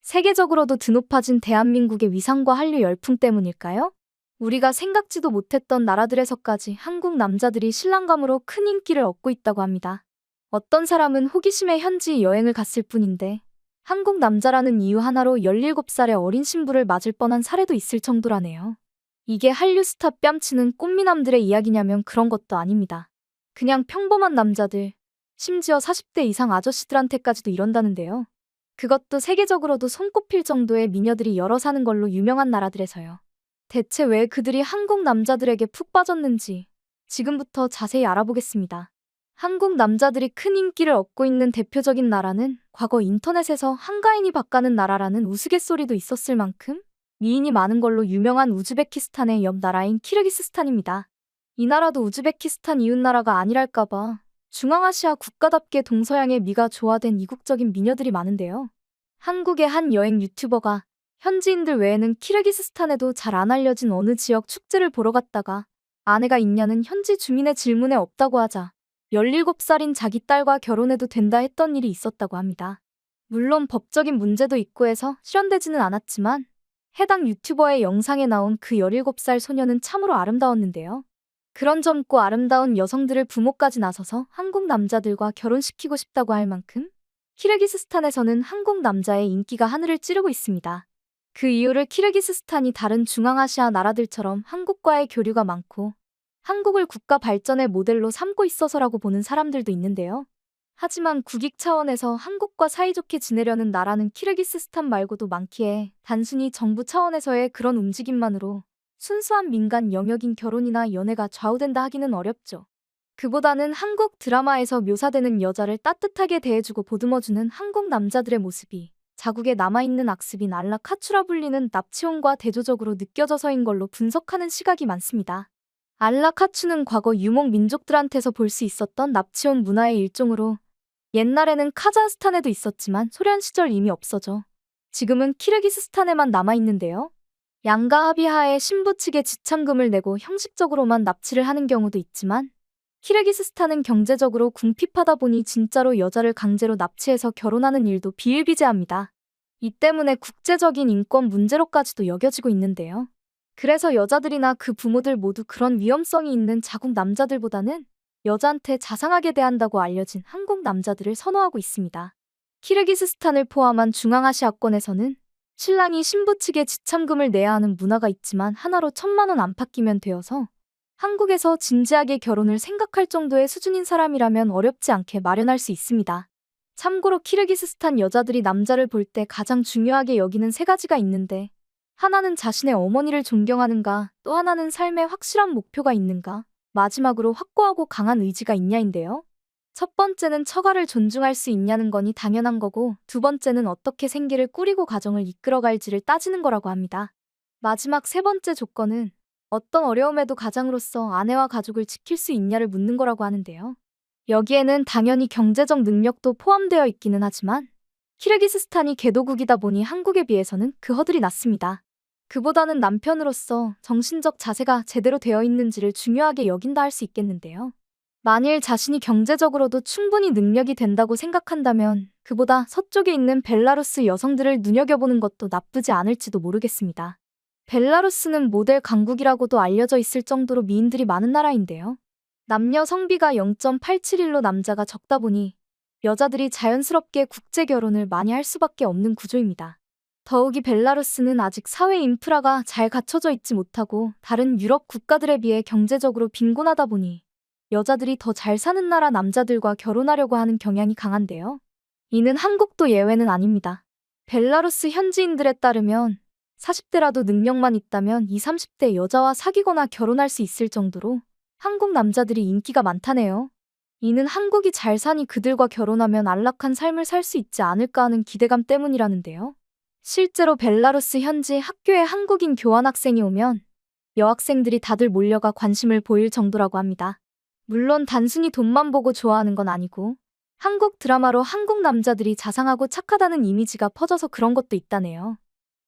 세계적으로도 드높아진 대한민국의 위상과 한류 열풍 때문일까요? 우리가 생각지도 못했던 나라들에서까지 한국 남자들이 신랑감으로 큰 인기를 얻고 있다고 합니다. 어떤 사람은 호기심에 현지 여행을 갔을 뿐인데 한국 남자라는 이유 하나로 17살의 어린 신부를 맞을 뻔한 사례도 있을 정도라네요. 이게 한류 스타 뺨치는 꽃미남들의 이야기냐면 그런 것도 아닙니다. 그냥 평범한 남자들, 심지어 40대 이상 아저씨들한테까지도 이런다는데요. 그것도 세계적으로도 손꼽힐 정도의 미녀들이 여러 사는 걸로 유명한 나라들에서요. 대체 왜 그들이 한국 남자들에게 푹 빠졌는지 지금부터 자세히 알아보겠습니다. 한국 남자들이 큰 인기를 얻고 있는 대표적인 나라는 과거 인터넷에서 한가인이 바가는 나라라는 우스갯소리도 있었을 만큼 미인이 많은 걸로 유명한 우즈베키스탄의 옆 나라인 키르기스스탄입니다. 이 나라도 우즈베키스탄 이웃나라가 아니랄까봐 중앙아시아 국가답게 동서양의 미가 조화된 이국적인 미녀들이 많은데요. 한국의 한 여행 유튜버가 현지인들 외에는 키르기스스탄에도 잘 안 알려진 어느 지역 축제를 보러 갔다가 아내가 있냐는 현지 주민의 질문에 없다고 하자 17살인 자기 딸과 결혼해도 된다 했던 일이 있었다고 합니다. 물론 법적인 문제도 있고 해서 실현되지는 않았지만 해당 유튜버의 영상에 나온 그 17살 소녀는 참으로 아름다웠는데요. 그런 젊고 아름다운 여성들을 부모까지 나서서 한국 남자들과 결혼시키고 싶다고 할 만큼 키르기스스탄에서는 한국 남자의 인기가 하늘을 찌르고 있습니다. 그 이유를 키르기스스탄이 다른 중앙아시아 나라들처럼 한국과의 교류가 많고 한국을 국가 발전의 모델로 삼고 있어서라고 보는 사람들도 있는데요. 하지만 국익 차원에서 한국과 사이좋게 지내려는 나라는 키르기스스탄 말고도 많기에 단순히 정부 차원에서의 그런 움직임만으로 순수한 민간 영역인 결혼이나 연애가 좌우된다 하기는 어렵죠. 그보다는 한국 드라마에서 묘사되는 여자를 따뜻하게 대해주고 보듬어주는 한국 남자들의 모습이 자국에 남아있는 악습인 알라카추라 불리는 납치혼과 대조적으로 느껴져서인 걸로 분석하는 시각이 많습니다. 알라카추는 과거 유목 민족들한테서 볼 수 있었던 납치혼 문화의 일종으로 옛날에는 카자흐스탄에도 있었지만 소련 시절 이미 없어져 지금은 키르기스스탄에만 남아있는데요. 양가 합의하에 신부 측에 지참금을 내고 형식적으로만 납치를 하는 경우도 있지만 키르기스스탄은 경제적으로 궁핍하다 보니 진짜로 여자를 강제로 납치해서 결혼하는 일도 비일비재합니다. 이 때문에 국제적인 인권 문제로까지도 여겨지고 있는데요. 그래서 여자들이나 그 부모들 모두 그런 위험성이 있는 자국 남자들보다는 여자한테 자상하게 대한다고 알려진 한국 남자들을 선호하고 있습니다. 키르기스스탄을 포함한 중앙아시아권에서는 신랑이 신부 측에 지참금을 내야 하는 문화가 있지만 하나로 1,000만 원 안팎이면 되어서 한국에서 진지하게 결혼을 생각할 정도의 수준인 사람이라면 어렵지 않게 마련할 수 있습니다. 참고로 키르기스스탄 여자들이 남자를 볼 때 가장 중요하게 여기는 3가지가 있는데 하나는 자신의 어머니를 존경하는가, 또 하나는 삶에 확실한 목표가 있는가, 마지막으로 확고하고 강한 의지가 있냐인데요. 첫 번째는 처가를 존중할 수 있냐는 거니 당연한 거고 두 번째는 어떻게 생계를 꾸리고 가정을 이끌어갈지를 따지는 거라고 합니다. 마지막 3번째 조건은 어떤 어려움에도 가장으로서 아내와 가족을 지킬 수 있냐를 묻는 거라고 하는데요. 여기에는 당연히 경제적 능력도 포함되어 있기는 하지만 키르기스스탄이 개도국이다 보니 한국에 비해서는 그 허들이 낮습니다. 그보다는 남편으로서 정신적 자세가 제대로 되어 있는지를 중요하게 여긴다 할 수 있겠는데요. 만일 자신이 경제적으로도 충분히 능력이 된다고 생각한다면 그보다 서쪽에 있는 벨라루스 여성들을 눈여겨보는 것도 나쁘지 않을지도 모르겠습니다. 벨라루스는 모델 강국이라고도 알려져 있을 정도로 미인들이 많은 나라인데요. 남녀 성비가 0.871로 남자가 적다 보니 여자들이 자연스럽게 국제 결혼을 많이 할 수밖에 없는 구조입니다. 더욱이 벨라루스는 아직 사회 인프라가 잘 갖춰져 있지 못하고 다른 유럽 국가들에 비해 경제적으로 빈곤하다 보니 여자들이 더 잘 사는 나라 남자들과 결혼하려고 하는 경향이 강한데요. 이는 한국도 예외는 아닙니다. 벨라루스 현지인들에 따르면 40대라도 능력만 있다면 20, 30대 여자와 사귀거나 결혼할 수 있을 정도로 한국 남자들이 인기가 많다네요. 이는 한국이 잘 사니 그들과 결혼하면 안락한 삶을 살 수 있지 않을까 하는 기대감 때문이라는데요. 실제로 벨라루스 현지 학교에 한국인 교환학생이 오면 여학생들이 다들 몰려가 관심을 보일 정도라고 합니다. 물론 단순히 돈만 보고 좋아하는 건 아니고 한국 드라마로 한국 남자들이 자상하고 착하다는 이미지가 퍼져서 그런 것도 있다네요.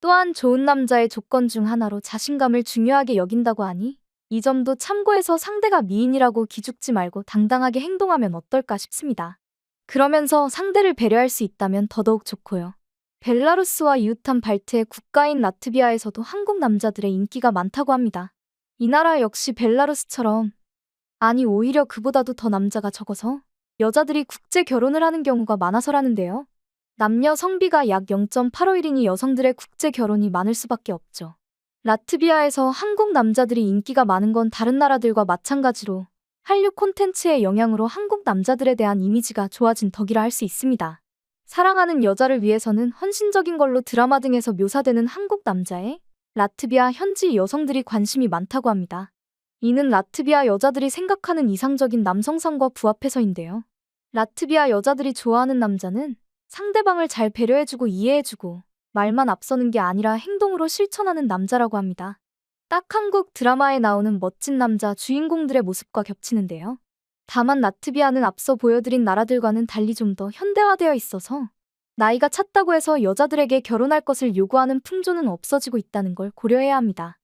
또한 좋은 남자의 조건 중 하나로 자신감을 중요하게 여긴다고 하니 이 점도 참고해서 상대가 미인이라고 기죽지 말고 당당하게 행동하면 어떨까 싶습니다. 그러면서 상대를 배려할 수 있다면 더더욱 좋고요. 벨라루스와 이웃한 발트의 국가인 라트비아에서도 한국 남자들의 인기가 많다고 합니다. 이 나라 역시 벨라루스처럼, 아니 오히려 그보다도 더 남자가 적어서 여자들이 국제 결혼을 하는 경우가 많아서라는데요. 남녀 성비가 약 0.85:1이니 여성들의 국제 결혼이 많을 수밖에 없죠. 라트비아에서 한국 남자들이 인기가 많은 건 다른 나라들과 마찬가지로 한류 콘텐츠의 영향으로 한국 남자들에 대한 이미지가 좋아진 덕이라 할 수 있습니다. 사랑하는 여자를 위해서는 헌신적인 걸로 드라마 등에서 묘사되는 한국 남자에 라트비아 현지 여성들이 관심이 많다고 합니다. 이는 라트비아 여자들이 생각하는 이상적인 남성상과 부합해서인데요. 라트비아 여자들이 좋아하는 남자는 상대방을 잘 배려해주고 이해해주고 말만 앞서는 게 아니라 행동으로 실천하는 남자라고 합니다. 딱 한국 드라마에 나오는 멋진 남자 주인공들의 모습과 겹치는데요. 다만 라트비아는 앞서 보여드린 나라들과는 달리 좀 더 현대화되어 있어서 나이가 찼다고 해서 여자들에게 결혼할 것을 요구하는 풍조는 없어지고 있다는 걸 고려해야 합니다.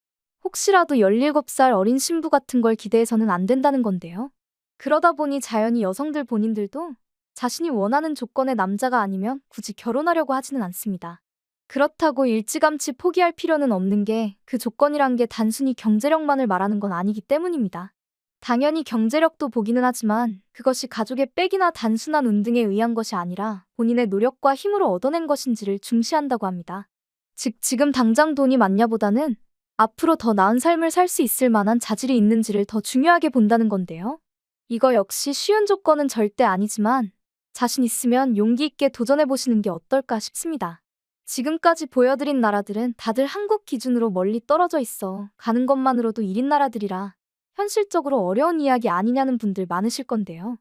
혹시라도 17살 어린 신부 같은 걸 기대해서는 안 된다는 건데요. 그러다 보니 자연히 여성들 본인들도 자신이 원하는 조건의 남자가 아니면 굳이 결혼하려고 하지는 않습니다. 그렇다고 일찌감치 포기할 필요는 없는 게 그 조건이란 게 단순히 경제력만을 말하는 건 아니기 때문입니다. 당연히 경제력도 보기는 하지만 그것이 가족의 빽이나 단순한 운 등에 의한 것이 아니라 본인의 노력과 힘으로 얻어낸 것인지를 중시한다고 합니다. 즉 지금 당장 돈이 많냐보다는 앞으로 더 나은 삶을 살 수 있을 만한 자질이 있는지를 더 중요하게 본다는 건데요. 이거 역시 쉬운 조건은 절대 아니지만 자신 있으면 용기 있게 도전해보시는 게 어떨까 싶습니다. 지금까지 보여드린 나라들은 다들 한국 기준으로 멀리 떨어져 있어 가는 것만으로도 1인 나라들이라 현실적으로 어려운 이야기 아니냐는 분들 많으실 건데요.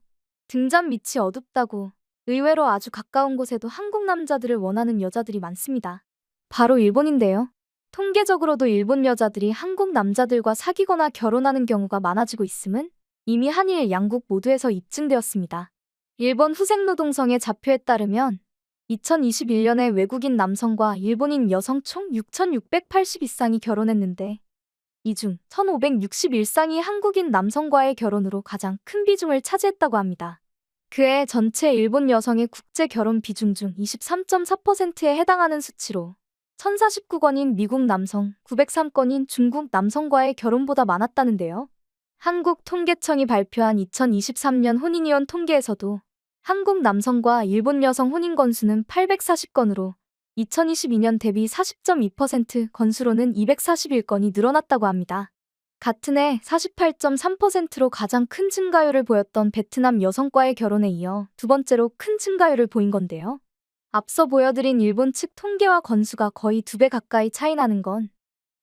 등잔 밑이 어둡다고 의외로 아주 가까운 곳에도 한국 남자들을 원하는 여자들이 많습니다. 바로 일본인데요. 통계적으로도 일본 여자들이 한국 남자들과 사귀거나 결혼하는 경우가 많아지고 있음은 이미 한일 양국 모두에서 입증되었습니다. 일본 후생노동성의 자표에 따르면 2021년에 외국인 남성과 일본인 여성 총 6,682쌍이 결혼했는데 이 중 1,561쌍이 한국인 남성과의 결혼으로 가장 큰 비중을 차지했다고 합니다. 그해 전체 일본 여성의 국제 결혼 비중 중 23.4%에 해당하는 수치로 1,049건인 미국 남성, 903건인 중국 남성과의 결혼보다 많았다는데요. 한국통계청이 발표한 2023년 혼인이혼 통계에서도 한국 남성과 일본 여성 혼인 건수는 840건으로 2022년 대비 40.2% 건수로는 241건이 늘어났다고 합니다. 같은 해 48.3%로 가장 큰 증가율을 보였던 베트남 여성과의 결혼에 이어 두 번째로 큰 증가율을 보인 건데요. 앞서 보여드린 일본 측 통계와 건수가 거의 2배 가까이 차이 나는 건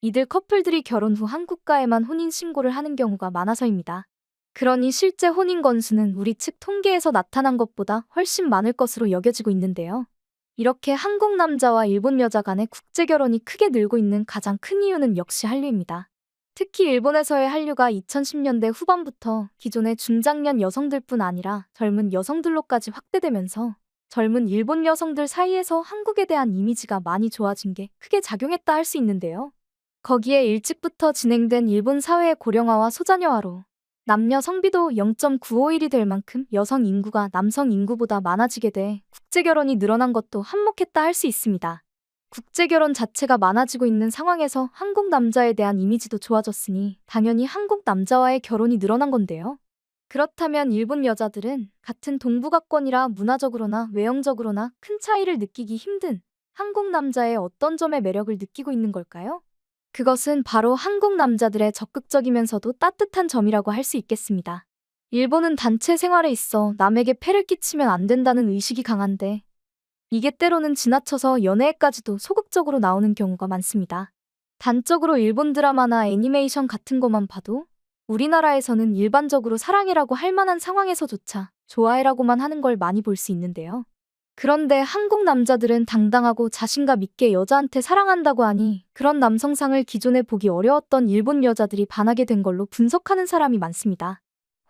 이들 커플들이 결혼 후 한국과에만 혼인 신고를 하는 경우가 많아서입니다. 그러니 실제 혼인 건수는 우리 측 통계에서 나타난 것보다 훨씬 많을 것으로 여겨지고 있는데요. 이렇게 한국 남자와 일본 여자 간의 국제 결혼이 크게 늘고 있는 가장 큰 이유는 역시 한류입니다. 특히 일본에서의 한류가 2010년대 후반부터 기존의 중장년 여성들뿐 아니라 젊은 여성들로까지 확대되면서 젊은 일본 여성들 사이에서 한국에 대한 이미지가 많이 좋아진 게 크게 작용했다 할 수 있는데요. 거기에 일찍부터 진행된 일본 사회의 고령화와 소자녀화로 남녀 성비도 0.951이 될 만큼 여성 인구가 남성 인구보다 많아지게 돼 국제결혼이 늘어난 것도 한몫했다 할 수 있습니다. 국제결혼 자체가 많아지고 있는 상황에서 한국 남자에 대한 이미지도 좋아졌으니 당연히 한국 남자와의 결혼이 늘어난 건데요. 그렇다면 일본 여자들은 같은 동북아권이라 문화적으로나 외형적으로나 큰 차이를 느끼기 힘든 한국 남자의 어떤 점에 매력을 느끼고 있는 걸까요? 그것은 바로 한국 남자들의 적극적이면서도 따뜻한 점이라고 할 수 있겠습니다. 일본은 단체 생활에 있어 남에게 폐를 끼치면 안 된다는 의식이 강한데 이게 때로는 지나쳐서 연애에까지도 소극적으로 나오는 경우가 많습니다. 단적으로 일본 드라마나 애니메이션 같은 것만 봐도 우리나라에서는 일반적으로 사랑해라고 할 만한 상황에서조차 좋아해라고만 하는 걸 많이 볼 수 있는데요. 그런데 한국 남자들은 당당하고 자신감 있게 여자한테 사랑한다고 하니 그런 남성상을 기존에 보기 어려웠던 일본 여자들이 반하게 된 걸로 분석하는 사람이 많습니다.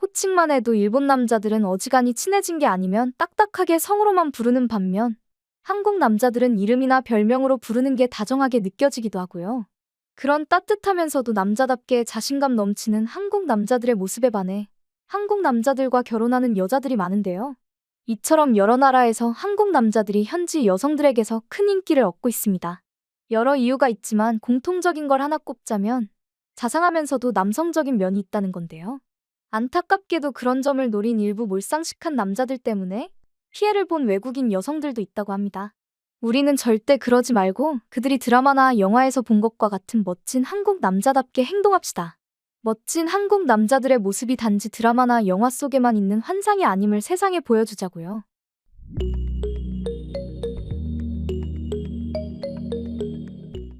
호칭만 해도 일본 남자들은 어지간히 친해진 게 아니면 딱딱하게 성으로만 부르는 반면 한국 남자들은 이름이나 별명으로 부르는 게 다정하게 느껴지기도 하고요. 그런 따뜻하면서도 남자답게 자신감 넘치는 한국 남자들의 모습에 반해 한국 남자들과 결혼하는 여자들이 많은데요. 이처럼 여러 나라에서 한국 남자들이 현지 여성들에게서 큰 인기를 얻고 있습니다. 여러 이유가 있지만 공통적인 걸 하나 꼽자면 자상하면서도 남성적인 면이 있다는 건데요. 안타깝게도 그런 점을 노린 일부 몰상식한 남자들 때문에 피해를 본 외국인 여성들도 있다고 합니다. 우리는 절대 그러지 말고 그들이 드라마나 영화에서 본 것과 같은 멋진 한국 남자답게 행동합시다. 멋진 한국 남자들의 모습이 단지 드라마나 영화 속에만 있는 환상이 아님을 세상에 보여주자고요.